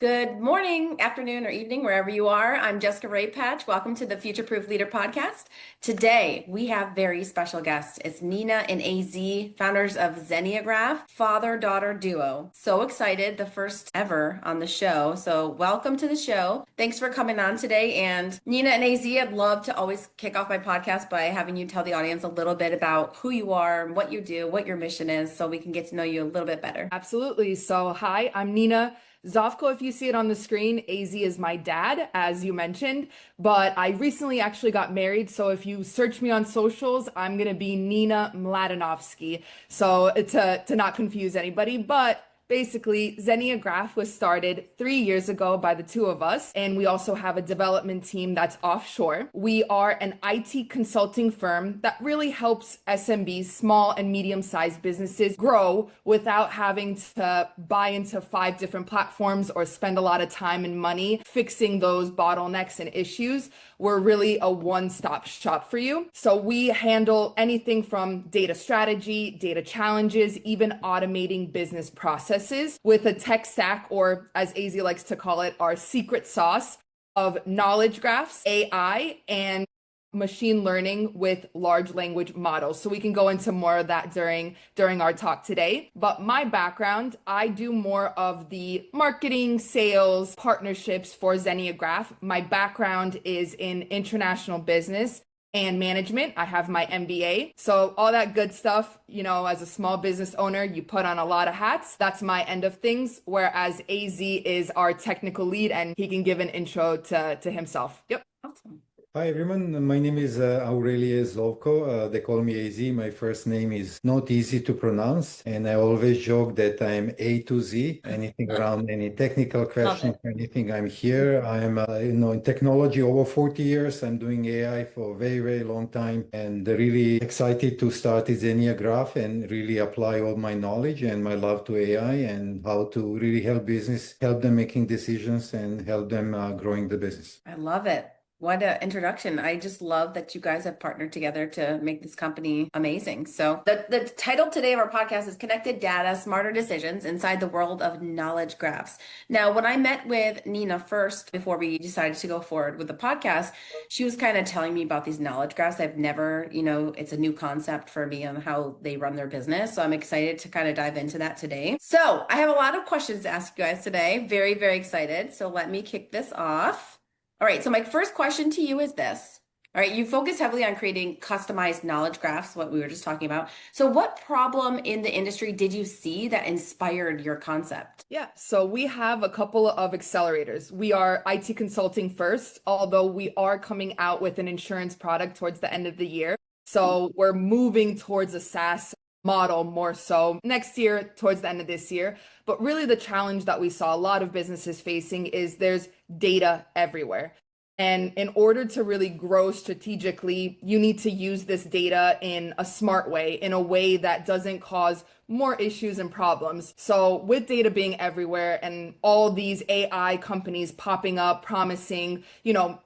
Good morning, afternoon, or evening, wherever you are. I'm Jessica Raypatch. Welcome to the Future Proof Leader podcast. Today, we have very special guests. It's Nina and AZ, founders of Zenniagraph, father-daughter duo. So excited, the first ever on the show. So welcome to the show. Thanks for coming on today. And Nina and AZ, I'd love to always kick off my podcast by having you tell the audience a little bit about who you are, what you do, what your mission is, so we can get to know you a little bit better. Absolutely. So, hi, I'm Nina Zovko. If you see it on the screen, AZ is my dad, as you mentioned, but I recently actually got married. So if you search me on socials, I'm going to be Nina Mladenovski. So to not confuse anybody, but basically, Zenniagraph was started 3 years ago by the two of us, and we also have a development team that's offshore. We are an IT consulting firm that really helps SMBs, small and medium-sized businesses, grow without having to buy into 5 different platforms or spend a lot of time and money fixing those bottlenecks and issues. We're really a one-stop shop for you. So we handle anything from data strategy, data challenges, even automating business processes with a tech stack, or as AZ likes to call it, our secret sauce of knowledge graphs, AI, and machine learning with large language models. So we can go into more of that during our talk today. But my background, I do more of the marketing, sales, partnerships for Zenniagraph. My background is in international business and management. I have my MBA. So all that good stuff, as a small business owner, you put on a lot of hats. That's my end of things. Whereas AZ is our technical lead, and he can give an intro to himself. Yep. Awesome. Hi everyone, my name is Aurelije Zovko. They call me AZ. My first name is not easy to pronounce, and I always joke that I'm A to Z. Anything around any technical questions, anything, I'm here. I'm in technology over 40 years. I'm doing AI for a very, very long time, and really excited to start Zenniagraph and really apply all my knowledge and my love to AI and how to really help business, help them making decisions and help them growing the business. I love it. What an introduction. I just love that you guys have partnered together to make this company amazing. So the title today of our podcast is Connected Data, Smarter Decisions Inside the World of Knowledge Graphs. Now, when I met with Nina first, before we decided to go forward with the podcast, she was kind of telling me about these knowledge graphs. I've never, it's a new concept for me on how they run their business. So I'm excited to kind of dive into that today. So I have a lot of questions to ask you guys today. Very, very excited. So let me kick this off. All right, so my first question to you is this. All right, you focus heavily on creating customized knowledge graphs, what we were just talking about. So what problem in the industry did you see that inspired your concept? Yeah, so we have a couple of accelerators. We are IT consulting first, although we are coming out with an insurance product towards the end of the year. So we're moving towards a SaaS model more so next year, towards the end of this year. But really the challenge that we saw a lot of businesses facing is there's data everywhere. And in order to really grow strategically, you need to use this data in a smart way, in a way that doesn't cause more issues and problems. So with data being everywhere and all these AI companies popping up, promising,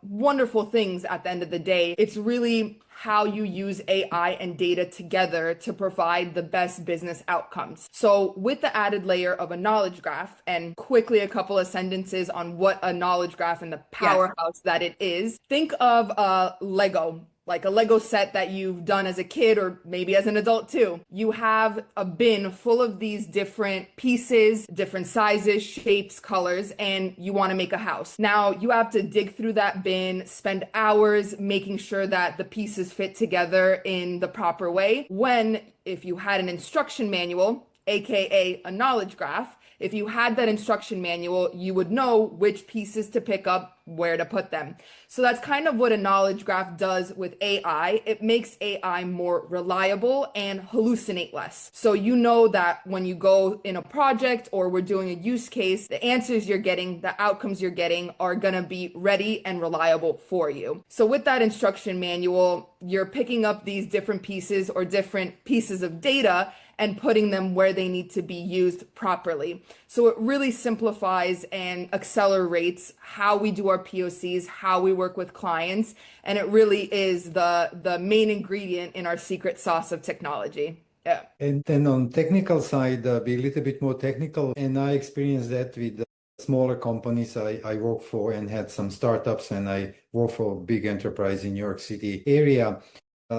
wonderful things at the end of the day, it's really how you use AI and data together to provide the best business outcomes. So with the added layer of a knowledge graph, and quickly a couple of sentences on what a knowledge graph and the powerhouse that it is, think of Lego. Like a Lego set that you've done as a kid or maybe as an adult too. You have a bin full of these different pieces, different sizes, shapes, colors, and you want to make a house. Now you have to dig through that bin, spend hours making sure that the pieces fit together in the proper way. When, if you had an instruction manual, aka a knowledge graph, if you had that instruction manual, you would know which pieces to pick up, where to put them. So that's kind of what a knowledge graph does with AI. It makes AI more reliable and hallucinate less. So you know that when you go in a project or we're doing a use case, the answers you're getting, the outcomes you're getting are going to be ready and reliable for you. So with that instruction manual, you're picking up these different pieces or different pieces of data and putting them where they need to be used properly. So it really simplifies and accelerates how we do our POCs, how we work with clients, and it really is the main ingredient in our secret sauce of technology. Yeah. And then on technical side, be a little bit more technical, and I experienced that with smaller companies I work for and had some startups, and I work for a big enterprise in New York City area.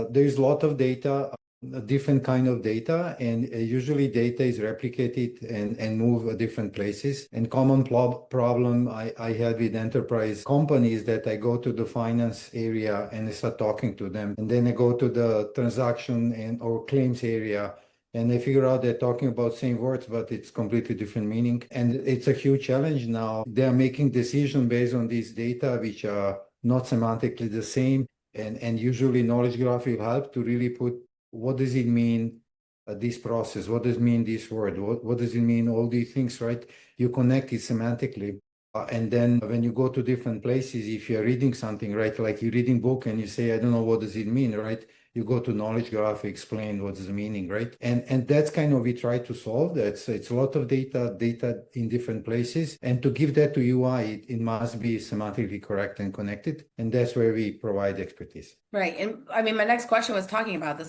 There's a lot of data, a different kind of data, and usually data is replicated and move different places. And common problem I had with enterprise companies that I go to the finance area and I start talking to them, and then I go to the transaction and or claims area, and I figure out they're talking about same words, but it's completely different meaning. And it's a huge challenge now. They're making decisions based on these data, which are not semantically the same. And usually knowledge graph will help to really put what does it mean, this process, what does it mean this word, what does it mean, all these things, right? You connect it semantically. And then when you go to different places, if you're reading something, right, like you're reading book and you say, I don't know, what does it mean, right? You go to knowledge graph, explain what's the meaning, right? And that's kind of we try to solve that. So it's a lot of data in different places. And to give that to UI, it must be semantically correct and connected. And that's where we provide expertise. Right. And I mean, my next question was talking about the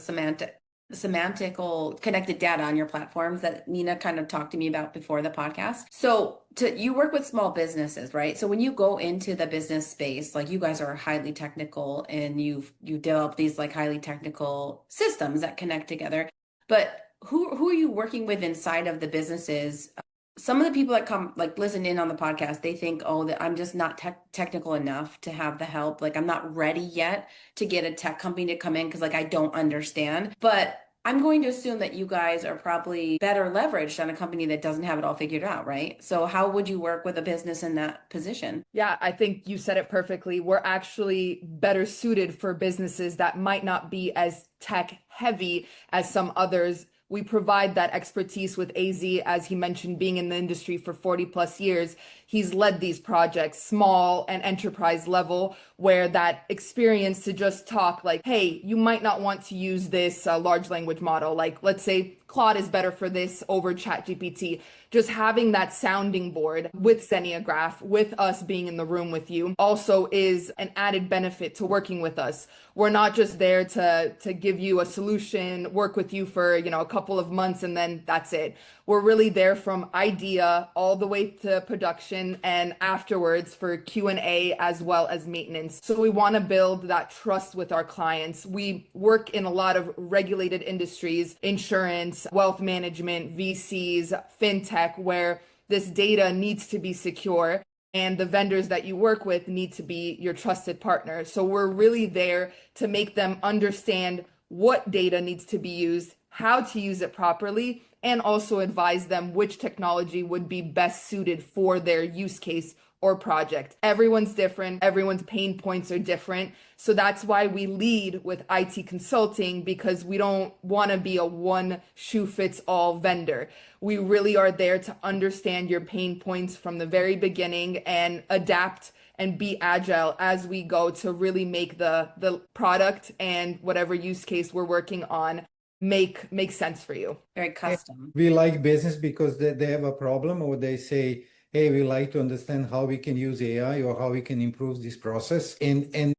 semantical connected data on your platforms that Nina kind of talked to me about before the podcast. So you work with small businesses, right? So when you go into the business space, like you guys are highly technical and you develop these like highly technical systems that connect together. But who are you working with inside of the businesses? Some of the people that come like listen in on the podcast, they think, oh, that I'm just not technical enough to have the help. Like I'm not ready yet to get a tech company to come in because like I don't understand. But I'm going to assume that you guys are probably better leveraged on a company that doesn't have it all figured out, right? So how would you work with a business in that position? Yeah, I think you said it perfectly. We're actually better suited for businesses that might not be as tech heavy as some others. We provide that expertise with AZ, as he mentioned, being in the industry for 40 plus years. He's led these projects, small and enterprise level, where that experience to just talk like, hey, you might not want to use this large language model. Like, let's say Claude is better for this over ChatGPT. Just having that sounding board with Zenniagraph, with us being in the room with you, also is an added benefit to working with us. We're not just there to give you a solution, work with you for, a couple of months, and then that's it. We're really there from idea all the way to production and afterwards for Q&A as well as maintenance. So we want to build that trust with our clients. We work in a lot of regulated industries, insurance, wealth management, VCs, fintech, where this data needs to be secure. And the vendors that you work with need to be your trusted partner. So we're really there to make them understand what data needs to be used, how to use it properly, and also advise them which technology would be best suited for their use case or project. Everyone's different. Everyone's pain points are different. So that's why we lead with IT consulting, because we don't want to be a one shoe fits all vendor. We really are there to understand your pain points from the very beginning and adapt and be agile as we go to really make the product and whatever use case we're working on make sense for you. Very custom. We like business because they have a problem, or they say, hey, we like to understand how we can use AI or how we can improve this process. And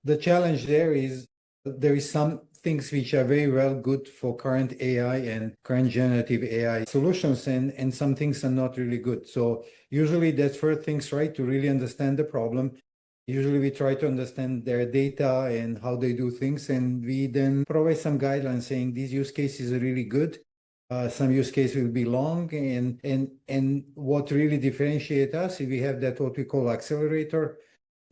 the challenge there is some things which are very well good for current AI and current generative AI solutions, and some things are not really good. So usually that's first things, right, to really understand the problem. Usually we try to understand their data and how they do things, and we then provide some guidelines saying these use cases are really good. Some use case will be long, and what really differentiates us is we have that what we call accelerator.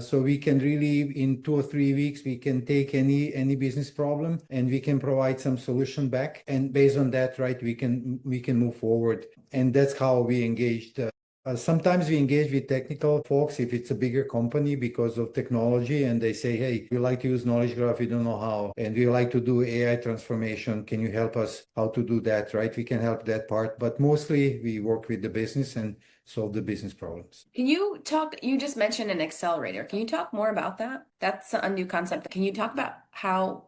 So we can really, in 2 or 3 weeks, we can take any business problem and we can provide some solution back. And based on that, right, we can move forward. And that's how we engaged. Sometimes we engage with technical folks if it's a bigger company because of technology, and they say, hey, we like to use knowledge graph, we don't know how, and we like to do AI transformation. Can you help us how to do that, right? We can help that part, but mostly we work with the business and solve the business problems. Can you just mentioned an accelerator. Can you talk more about that? That's a new concept. Can you talk about how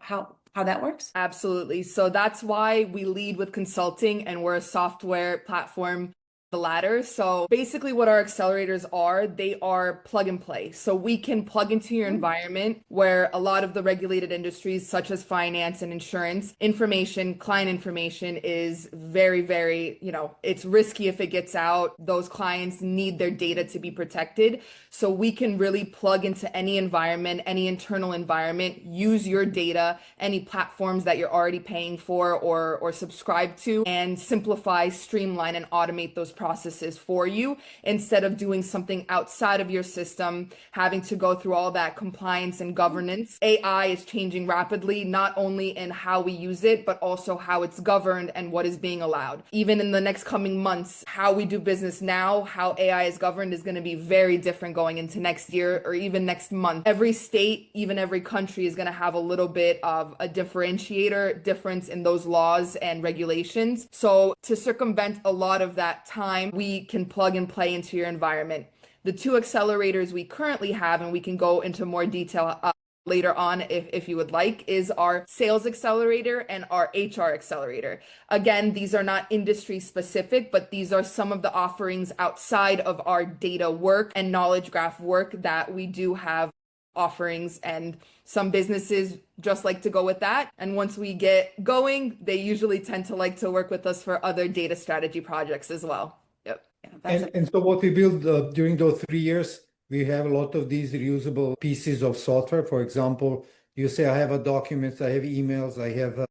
that works? Absolutely. So that's why we lead with consulting, and we're a software platform the latter. So basically what our accelerators are, they are plug and play. So we can plug into your environment where a lot of the regulated industries such as finance and insurance information, client information is very, very, it's risky if it gets out. Those clients need their data to be protected. So we can really plug into any environment, any internal environment, use your data, any platforms that you're already paying for or subscribe to, and simplify, streamline, and automate those processes for you instead of doing something outside of your system, having to go through all that compliance and governance. AI is changing rapidly, not only in how we use it, but also how it's governed and what is being allowed. Even in the next coming months, how we do business now, how AI is governed is going to be very different going into next year or even next month. Every state, even every country is going to have a little bit of a difference in those laws and regulations. So to circumvent a lot of that time, we can plug and play into your environment. The two accelerators we currently have, and we can go into more detail later on if you would like, is our sales accelerator and our HR accelerator. Again, these are not industry specific, but these are some of the offerings outside of our data work and knowledge graph work that we do have offerings, and some businesses just like to go with that. And once we get going, they usually tend to like to work with us for other data strategy projects as well. Yep. Yeah, And so what we built during those 3 years, we have a lot of these reusable pieces of software. For example, you say, I have a documents, I have emails, I have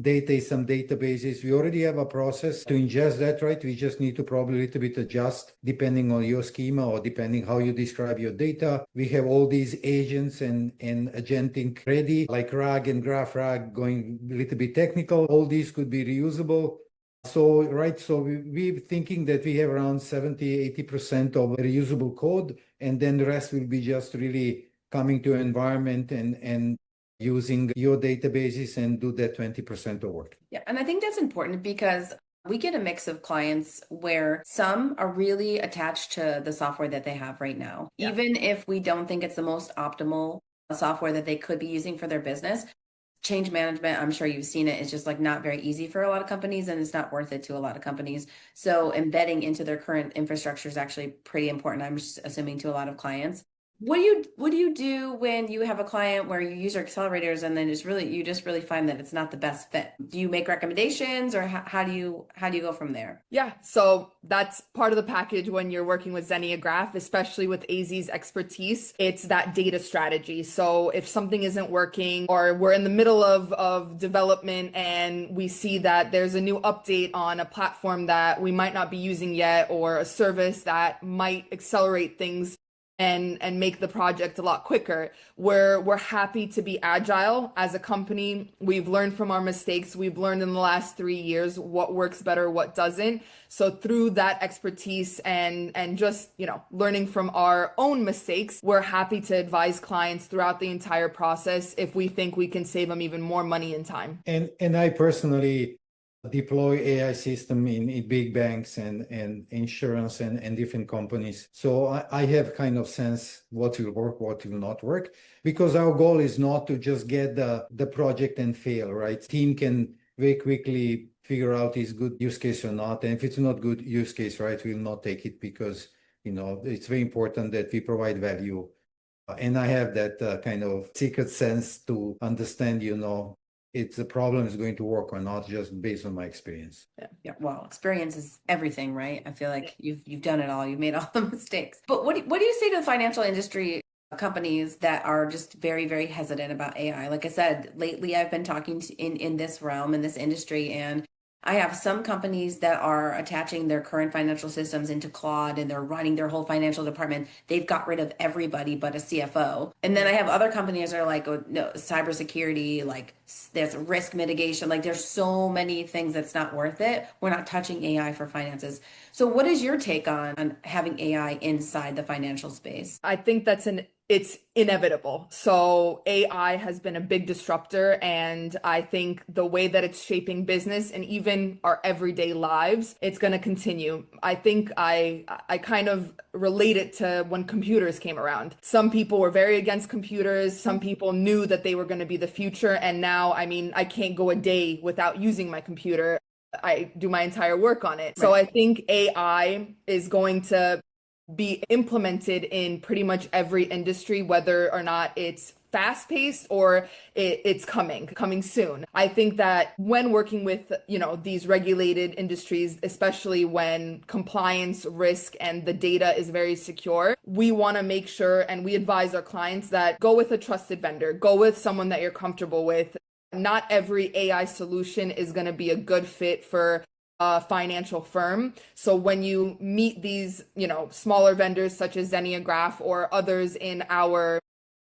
data, some databases. We already have a process to ingest that, right? We just need to probably a little bit adjust depending on your schema or depending how you describe your data. We have all these agents and agentic ready, like RAG and graph RAG, going a little bit technical. All these could be reusable. So we're thinking that we have around 70-80% of reusable code, and then the rest will be just really coming to an environment and using your databases and do that 20% of work. Yeah, and I think that's important because we get a mix of clients where some are really attached to the software that they have right now, even if we don't think it's the most optimal software that they could be using for their business. Change management, I'm sure you've seen it, is just like not very easy for a lot of companies, and it's not worth it to a lot of companies. So embedding into their current infrastructure is actually pretty important, I'm just assuming, to a lot of clients. What do you do when you have a client where you use your accelerators and then you just really find that it's not the best fit? Do you make recommendations, or how do you go from there? Yeah, so that's part of the package when you're working with Zenniagraph, especially with AZ's expertise. It's that data strategy. So if something isn't working, or we're in the middle of development and we see that there's a new update on a platform that we might not be using yet, or a service that might accelerate things and make the project a lot quicker, we're happy to be agile as a company. We've learned from our mistakes. We've learned in the last 3 years what works better, what doesn't. So through that expertise and just, learning from our own mistakes, we're happy to advise clients throughout the entire process if we think we can save them even more money and time. And I personally deploy AI system in big banks and insurance and different companies. So I have kind of sense what will work, what will not work, because our goal is not to just get the project and fail, right? Team can very quickly figure out is good use case or not. And if it's not good use case, right, we'll not take it, because, it's very important that we provide value. And I have that kind of secret sense to understand, it's a problem is going to work or not, just based on my experience. Yeah. Well, experience is everything, right? I feel like you've done it all. You've made all the mistakes. But what do you say to the financial industry companies that are just very, very hesitant about AI? Like I said, lately I've been talking in this realm, in this industry, and I have some companies that are attaching their current financial systems into Claude, and they're running their whole financial department. They've got rid of everybody but a CFO. And then I have other companies that are like, oh, no, cybersecurity, like there's risk mitigation. Like there's so many things that's not worth it. We're not touching AI for finances. So what is your take on having AI inside the financial space? I think it's inevitable. So AI has been a big disruptor, and I think the way that it's shaping business and even our everyday lives, it's going to continue. I think I kind of relate it to when computers came around. Some people were very against computers. Some people knew that they were going to be the future. And now, I can't go a day without using my computer. I do my entire work on it. So I think AI is going to be implemented in pretty much every industry, whether or not it's fast-paced or it's coming soon. I think that when working with, these regulated industries, especially when compliance, risk, and the data is very secure, we want to make sure, and we advise our clients, that go with a trusted vendor, go with someone that you're comfortable with. Not every AI solution is going to be a good fit for a financial firm. So when you meet these, smaller vendors such as Zenniagraph or others in our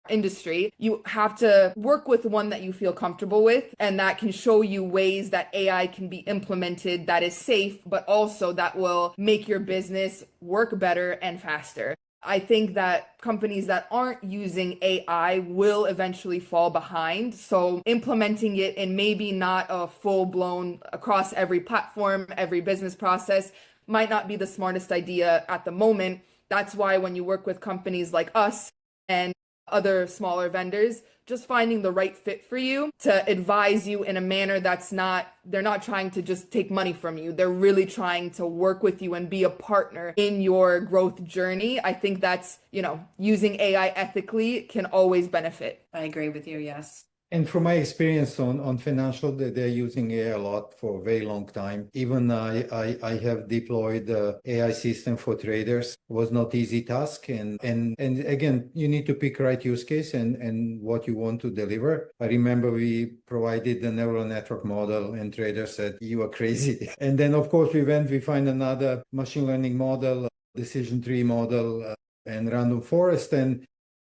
industry, you have to work with one that you feel comfortable with and that can show you ways that AI can be implemented that is safe, but also that will make your business work better and faster. I think that companies that aren't using AI will eventually fall behind. So implementing it in maybe not a full-blown across every platform, every business process might not be the smartest idea at the moment. That's why when you work with companies like us and other smaller vendors, just finding the right fit for you to advise you in a manner they're not trying to just take money from you. They're really trying to work with you and be a partner in your growth journey. I think that's, using AI ethically can always benefit. I agree with you. Yes. And from my experience on financial, they're using AI a lot for a very long time. Even I have deployed the AI system for traders. It was not easy task. And again, you need to pick right use case and what you want to deliver. I remember we provided the neural network model and traders said, you are crazy. And then of course we find another machine learning model, decision tree model, and random forest.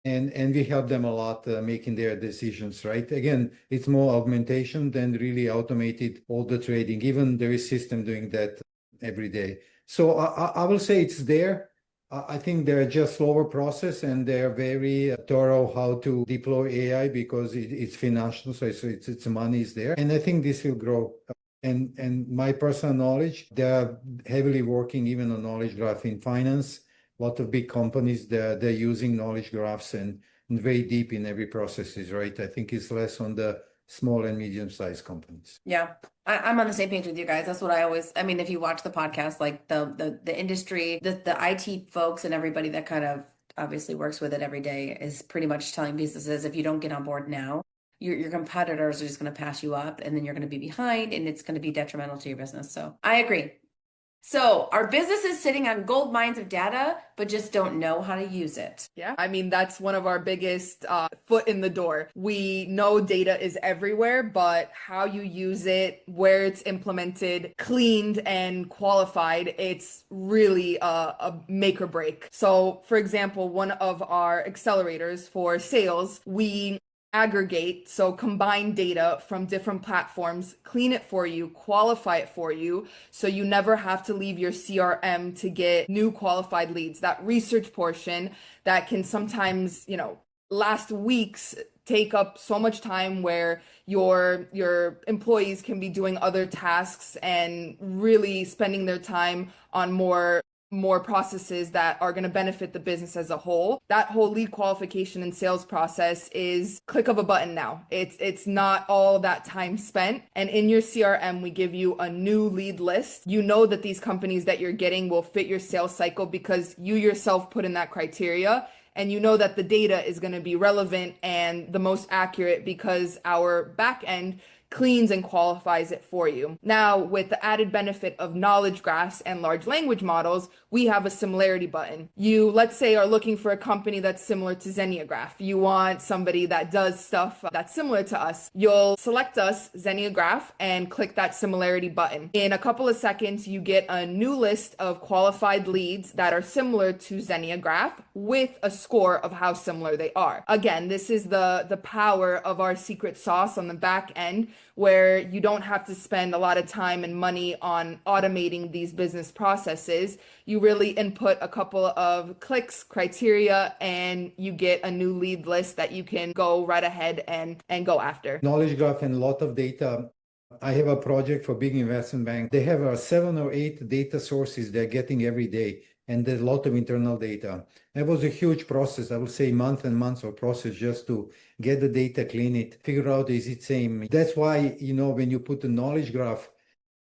And we help them a lot making their decisions, right? Again, it's more augmentation than really automated all the trading. Even there is system doing that every day. So I will say it's there. I think they're just slower process and they're very thorough how to deploy AI because it's financial, so it's money is there. And I think this will grow. And my personal knowledge, they're heavily working even on knowledge graph in finance. A lot of big companies, they're using knowledge graphs and very deep in every processes, right? I think it's less on the small and medium-sized companies. Yeah, I'm on the same page with you guys. That's what if you watch the podcast, like the industry, the IT folks and everybody that kind of obviously works with it every day is pretty much telling businesses, if you don't get on board now, your competitors are just going to pass you up and then you're going to be behind and it's going to be detrimental to your business. So I agree. So our business is sitting on gold mines of data, but just don't know how to use it. Yeah, that's one of our biggest foot in the door. We know data is everywhere, but how you use it, where it's implemented, cleaned and qualified, it's really a make or break. So for example, one of our accelerators for sales, we aggregate, so combine data from different platforms, clean it for you, qualify it for you, so you never have to leave your CRM to get new qualified leads. That research portion that can sometimes, last weeks take up so much time where your employees can be doing other tasks and really spending their time on more processes that are going to benefit the business as a whole. That whole lead qualification and sales process is click of a button now. It's not all that time spent. And in your CRM, we give you a new lead list. You know that these companies that you're getting will fit your sales cycle because you yourself put in that criteria. And you know that the data is going to be relevant and the most accurate because our back end cleans and qualifies it for you. Now, with the added benefit of knowledge graphs and large language models, we have a similarity button. You, let's say, are looking for a company that's similar to Zenniagraph. You want somebody that does stuff that's similar to us. You'll select us, Zenniagraph, and click that similarity button. In a couple of seconds, you get a new list of qualified leads that are similar to Zenniagraph with a score of how similar they are. Again, this is the power of our secret sauce on the back end, where you don't have to spend a lot of time and money on automating these business processes. You really input a couple of clicks, criteria, and you get a new lead list that you can go right ahead and go after. Knowledge graph and a lot of data. I have a project for big investment bank. They have 7 or 8 data sources they're getting every day. And there's a lot of internal data. It was a huge process. I would say months and months of process just to get the data, clean it, figure out is it same. That's why, when you put the knowledge graph,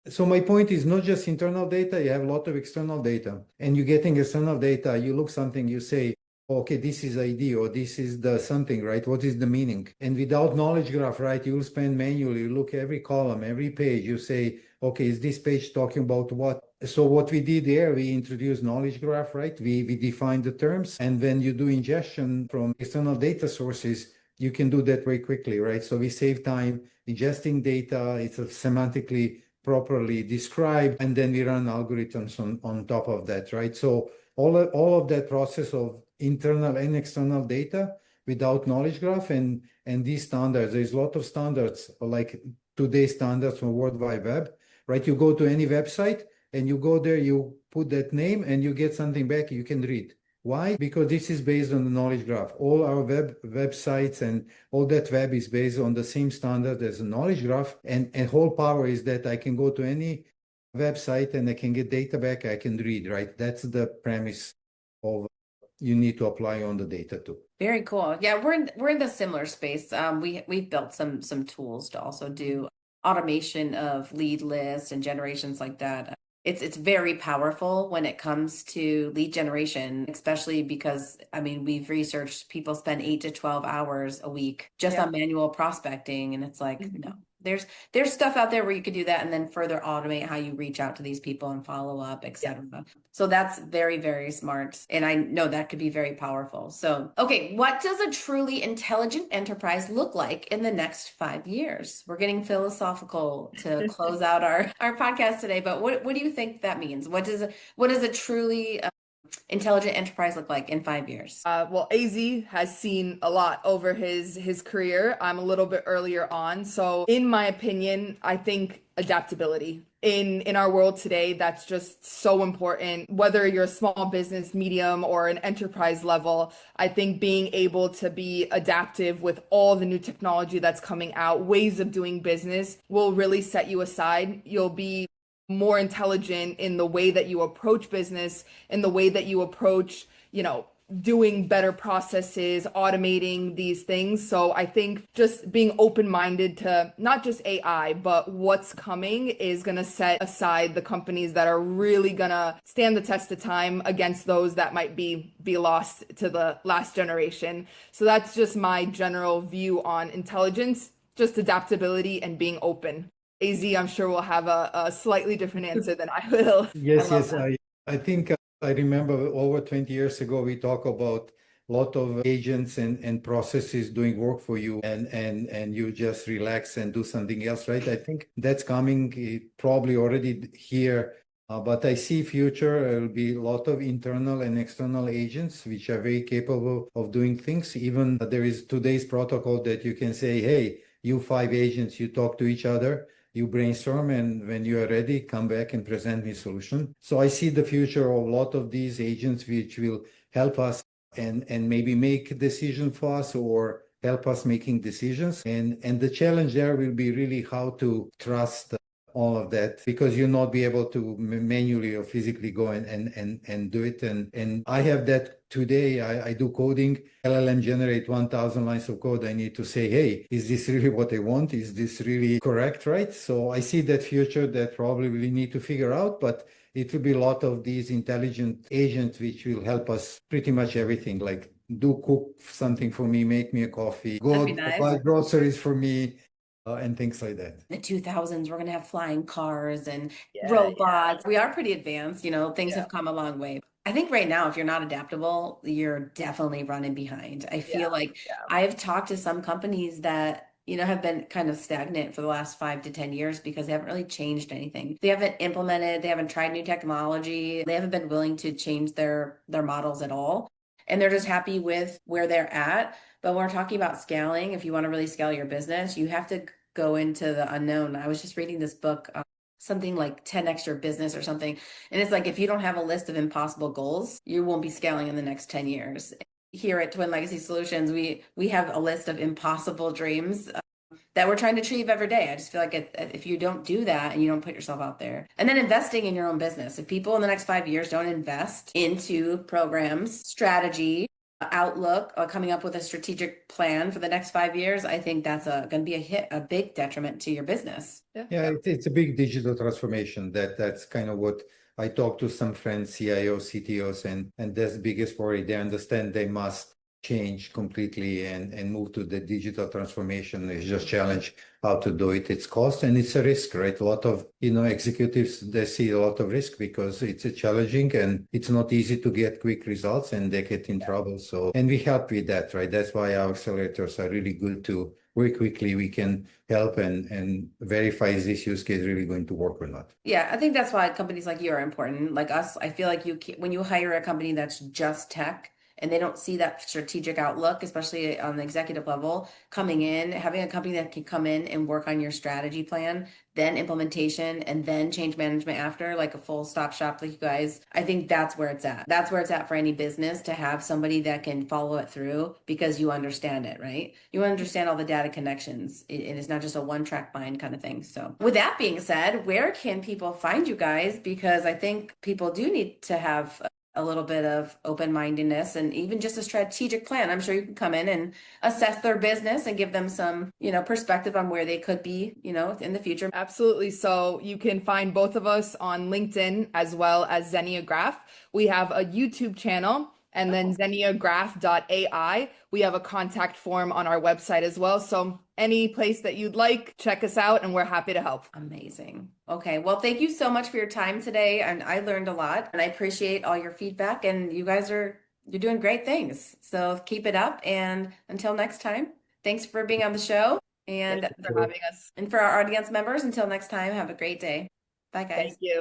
So my point is not just internal data, you have a lot of external data. And you're getting external data, you look something, you say, okay, this is ID or this is the something, right? What is the meaning? And without knowledge graph, right, you'll spend manually, you look every column, every page, you say, okay, is this page talking about what? So what we did there, we introduced knowledge graph, right? We defined the terms. And when you do ingestion from external data sources, you can do that very quickly, right? So we save time ingesting data. It's semantically properly described, and then we run algorithms on top of that, right? So all of that process of internal and external data without knowledge graph and these standards, there's a lot of standards like today's standards from World Wide Web, right? You go to any website and you go there, you put that name and you get something back you can read. Why? Because this is based on the knowledge graph. All our websites and all that web is based on the same standard as a knowledge graph. And whole power is that I can go to any website and I can get data back, I can read, right? That's the premise of you need to apply on the data too. Very cool. Yeah, we're in the similar space. We've built some tools to also do automation of lead lists and generations like that. It's very powerful when it comes to lead generation, especially because, I mean, we've researched people spend 8 to 12 hours a week just on manual prospecting. And it's like, no, there's stuff out there where you could do that and then further automate how you reach out to these people and follow up, etc. So that's very, very smart. And I know that could be very powerful. So, okay, what does a truly intelligent enterprise look like in the next 5 years? We're getting philosophical to close out our podcast today, but what do you think that means? What does a truly intelligent enterprise look like in 5 years? Well, AZ has seen a lot over his career. I'm a little bit earlier on. So in my opinion, I think adaptability in our world today, that's just so important. Whether you're a small business, medium, or an enterprise level, I think being able to be adaptive with all the new technology that's coming out, ways of doing business will really set you aside. You'll be more intelligent in the way that you approach business, in the way that you approach, doing better processes, automating these things. So I think just being open-minded to not just AI, but what's coming is going to set aside the companies that are really going to stand the test of time against those that might be lost to the last generation. So that's just my general view on intelligence, just adaptability and being open. AZ, I'm sure will have a slightly different answer than I will. Yes, I think I remember over 20 years ago, we talked about a lot of agents and processes doing work for you and you just relax and do something else, right? I think that's coming probably already here. But I see future, there will be a lot of internal and external agents which are very capable of doing things. Even there is today's protocol that you can say, hey, you 5 agents, you talk to each other. You brainstorm, and when you are ready, come back and present me a solution. So I see the future of a lot of these agents which will help us and maybe make a decision for us or help us making decisions. And the challenge there will be really how to trust all of that, because you'll not be able to manually or physically go and do it. And I have that today. I do coding. LLM generate 1,000 lines of code. I need to say, hey, is this really what I want? Is this really correct, right? So I see that future that probably we need to figure out, but it will be a lot of these intelligent agents which will help us pretty much everything, like do cook something for me, make me a coffee, go buy groceries for me, and things like that. The 2000s, we're going to have flying cars and robots. We are pretty advanced, things have come a long way. I think right now, if you're not adaptable, you're definitely running behind. I feel like I've talked to some companies that, have been kind of stagnant for the last 5 to 10 years because they haven't really changed anything. They haven't implemented, they haven't tried new technology. They haven't been willing to change their models at all. And they're just happy with where they're at. But when we're talking about scaling, if you want to really scale your business, you have to go into the unknown. I was just reading this book, something like 10x your business or something. And it's like, if you don't have a list of impossible goals, you won't be scaling in the next 10 years. Here at Twin Legacy Solutions, we have a list of impossible dreams that we're trying to achieve every day. I just feel like if you don't do that and you don't put yourself out there, and then investing in your own business, if people in the next 5 years don't invest into programs, strategy, outlook, coming up with a strategic plan for the next 5 years, I think that's going to be a big detriment to your business. Yeah, it's a big digital transformation. That's kind of what I talk to some friends, CIOs, CTOs, and that's the biggest worry. They understand they must change completely and move to the digital transformation. It's just challenge how to do it. It's cost and it's a risk, right? A lot of, executives, they see a lot of risk because it's a challenging and it's not easy to get quick results and they get in trouble. So, and we help with that, right? That's why our accelerators are really good to very quickly we can help and verify is this use case really going to work or not. Yeah, I think that's why companies like you are important. Like us, I feel like when you hire a company that's just tech and they don't see that strategic outlook, especially on the executive level, coming in, having a company that can come in and work on your strategy plan, then implementation, and then change management after, like a full stop shop like you guys, I think that's where it's at. That's where it's at for any business, to have somebody that can follow it through because you understand it, right? You understand all the data connections. And it's not just a one-track mind kind of thing. So with that being said, where can people find you guys? Because I think people do need to have a little bit of open-mindedness and even just a strategic plan. I'm sure you can come in and assess their business and give them some, perspective on where they could be, in the future. Absolutely. So you can find both of us on LinkedIn as well as Zenniagraph. We have a YouTube channel and then zenniagraph.ai. We have a contact form on our website as well. So any place that you'd like, check us out and we're happy to help. Amazing. Okay. Well, thank you so much for your time today. And I learned a lot and I appreciate all your feedback, and you're doing great things. So keep it up. And until next time, thanks for being on the show. And Thank you for having us. And for our audience members, until next time, have a great day. Bye, guys. Thank you.